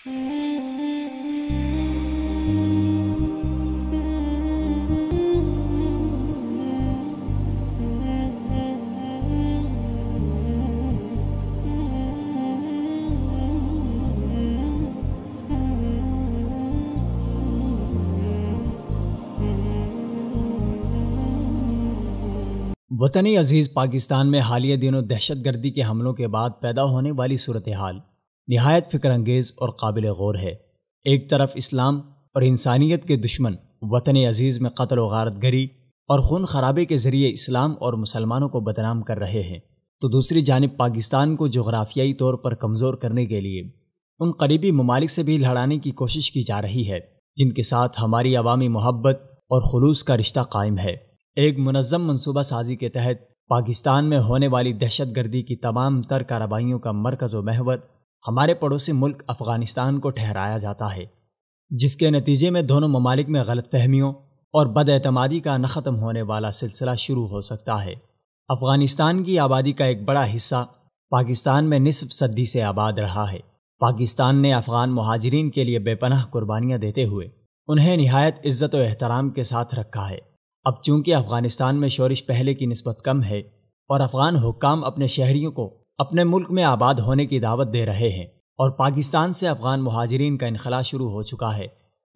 وطن عزیز پاکستان میں حالیہ دنوں دہشت گردی کے حملوں کے بعد پیدا ہونے والی صورتحال نہایت فکر انگیز اور قابل غور ہے۔ ایک طرف اسلام اور انسانیت کے دشمن وطن عزیز میں قتل و غارت گری اور خون خرابے کے ذریعے اسلام اور مسلمانوں کو بدنام کر رہے ہیں، تو دوسری جانب پاکستان کو جغرافیائی طور پر کمزور کرنے کے لیے ان قریبی ممالک سے بھی لڑانے کی کوشش کی جا رہی ہے جن کے ساتھ ہماری عوامی محبت اور خلوص کا رشتہ قائم ہے۔ ایک منظم منصوبہ سازی کے تحت پاکستان میں ہونے والی دہشت گردی کی تمام تر کارروائیوں کا مرکز و محور ہمارے پڑوسی ملک افغانستان کو ٹھہرایا جاتا ہے، جس کے نتیجے میں دونوں ممالک میں غلط فہمیوں اور بد اعتمادی کا نہ ختم ہونے والا سلسلہ شروع ہو سکتا ہے۔ افغانستان کی آبادی کا ایک بڑا حصہ پاکستان میں نصف صدی سے آباد رہا ہے۔ پاکستان نے افغان مہاجرین کے لیے بے پناہ قربانیاں دیتے ہوئے انہیں نہایت عزت و احترام کے ساتھ رکھا ہے۔ اب چونکہ افغانستان میں شورش پہلے کی نسبت کم ہے اور افغان حکام اپنے شہریوں کو اپنے ملک میں آباد ہونے کی دعوت دے رہے ہیں اور پاکستان سے افغان مہاجرین کا انخلاء شروع ہو چکا ہے،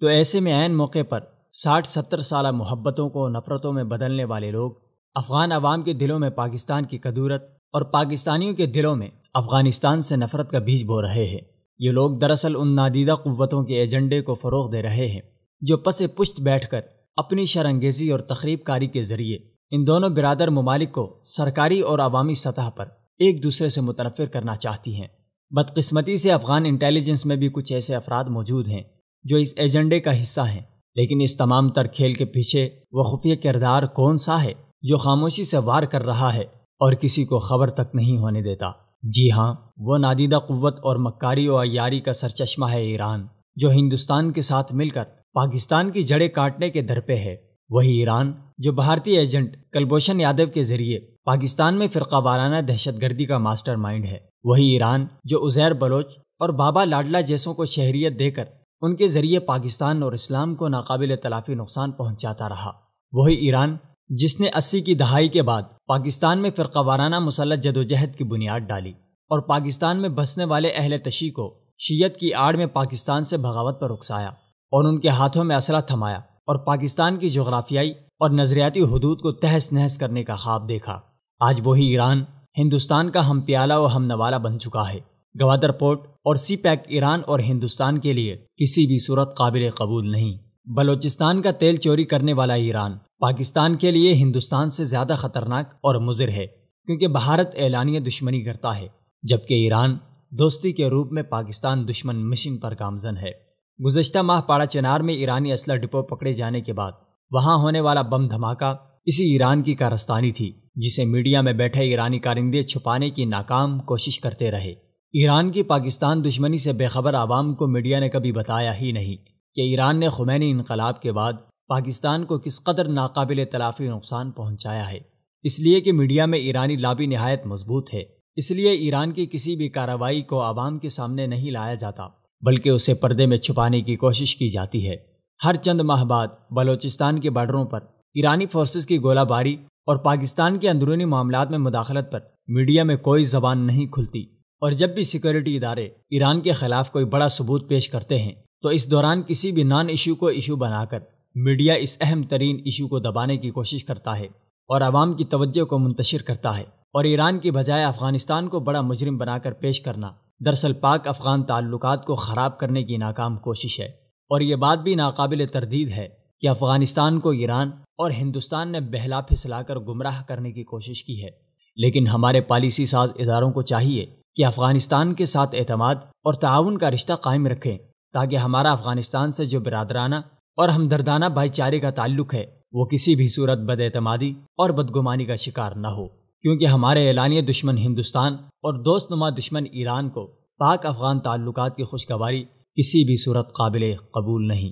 تو ایسے میں عین موقع پر 60-70 سالہ محبتوں کو نفرتوں میں بدلنے والے لوگ افغان عوام کے دلوں میں پاکستان کی کدورت اور پاکستانیوں کے دلوں میں افغانستان سے نفرت کا بیج بو رہے ہیں۔ یہ لوگ دراصل ان نادیدہ قوتوں کے ایجنڈے کو فروغ دے رہے ہیں جو پس پشت بیٹھ کر اپنی شرانگیزی اور تخریب کاری کے ذریعے ان دونوں برادر ممالک کو سرکاری اور عوامی سطح پر ایک دوسرے سے متنفر کرنا چاہتی ہیں۔ بدقسمتی سے افغان انٹیلیجنس میں بھی کچھ ایسے افراد موجود ہیں جو اس ایجنڈے کا حصہ ہیں، لیکن اس تمام تر کھیل کے پیچھے وہ خفیہ کردار کون سا ہے جو خاموشی سے وار کر رہا ہے اور کسی کو خبر تک نہیں ہونے دیتا؟ جی ہاں، وہ نادیدہ قوت اور مکاری و عیاری کا سرچشمہ ہے ایران، جو ہندوستان کے ساتھ مل کر پاکستان کی جڑیں کاٹنے کے در پہ ہے۔ وہی ایران جو بھارتی ایجنٹ کلبھوشن یادو کے ذریعے پاکستان میں فرقہ وارانہ دہشت گردی کا ماسٹر مائنڈ ہے۔ وہی ایران جو عزیر بلوچ اور بابا لاڈلا جیسوں کو شہریت دے کر ان کے ذریعے پاکستان اور اسلام کو ناقابل تلافی نقصان پہنچاتا رہا۔ وہی ایران جس نے 80 کی دہائی کے بعد پاکستان میں فرقہ وارانہ مسلح جدوجہد کی بنیاد ڈالی اور پاکستان میں بسنے والے اہل تشیع کو شیعت کی آڑ میں پاکستان سے بغاوت پر اکسایا اور ان کے ہاتھوں میں اسلحہ تھمایا اور پاکستان کی جغرافیائی اور نظریاتی حدود کو تہس نہس کرنے کا خواب دیکھا۔ آج وہی ایران ہندوستان کا ہم پیالہ و ہم نوالہ بن چکا ہے۔ گوادر پورٹ اور سی پیک ایران اور ہندوستان کے لیے کسی بھی صورت قابل قبول نہیں۔ بلوچستان کا تیل چوری کرنے والا ایران پاکستان کے لیے ہندوستان سے زیادہ خطرناک اور مضر ہے، کیونکہ بھارت اعلانیہ دشمنی کرتا ہے جبکہ ایران دوستی کے روپ میں پاکستان دشمن مشن پر گامزن ہے۔ گزشتہ ماہ پاڑا چنار میں ایرانی اسلحہ ڈپو پکڑے جانے کے بعد وہاں ہونے والا بم دھماکہ اسی ایران کی کارستانی تھی، جسے میڈیا میں بیٹھے ایرانی کارندے چھپانے کی ناکام کوشش کرتے رہے۔ ایران کی پاکستان دشمنی سے بے خبر عوام کو میڈیا نے کبھی بتایا ہی نہیں کہ ایران نے خمینی انقلاب کے بعد پاکستان کو کس قدر ناقابل تلافی نقصان پہنچایا ہے۔ اس لیے کہ میڈیا میں ایرانی لابی نہایت مضبوط ہے، اس لیے ایران کی کسی بھی کارروائی کو عوام کے سامنے نہیں لایا جاتا بلکہ اسے پردے میں چھپانے کی کوشش کی جاتی ہے۔ ہر چند ماہ بعد بلوچستان کے بارڈروں پر ایرانی فورسز کی گولہ باری اور پاکستان کے اندرونی معاملات میں مداخلت پر میڈیا میں کوئی زبان نہیں کھلتی، اور جب بھی سیکورٹی ادارے ایران کے خلاف کوئی بڑا ثبوت پیش کرتے ہیں تو اس دوران کسی بھی نان ایشو کو ایشو بنا کر میڈیا اس اہم ترین ایشو کو دبانے کی کوشش کرتا ہے اور عوام کی توجہ کو منتشر کرتا ہے، اور ایران کی بجائے افغانستان کو بڑا مجرم بنا کر پیش کرنا دراصل پاک افغان تعلقات کو خراب کرنے کی ناکام کوشش ہے۔ اور یہ بات بھی ناقابل تردید ہے کہ افغانستان کو ایران اور ہندوستان نے بہلا پھسلا کر گمراہ کرنے کی کوشش کی ہے، لیکن ہمارے پالیسی ساز اداروں کو چاہیے کہ افغانستان کے ساتھ اعتماد اور تعاون کا رشتہ قائم رکھیں تاکہ ہمارا افغانستان سے جو برادرانہ اور ہمدردانہ بھائی چارے کا تعلق ہے وہ کسی بھی صورت بد اعتمادی اور بدگمانی کا شکار نہ ہو، کیونکہ ہمارے اعلانیہ دشمن ہندوستان اور دوست نما دشمن ایران کو پاک افغان تعلقات کی خوشگواری کسی بھی صورت قابل قبول نہیں۔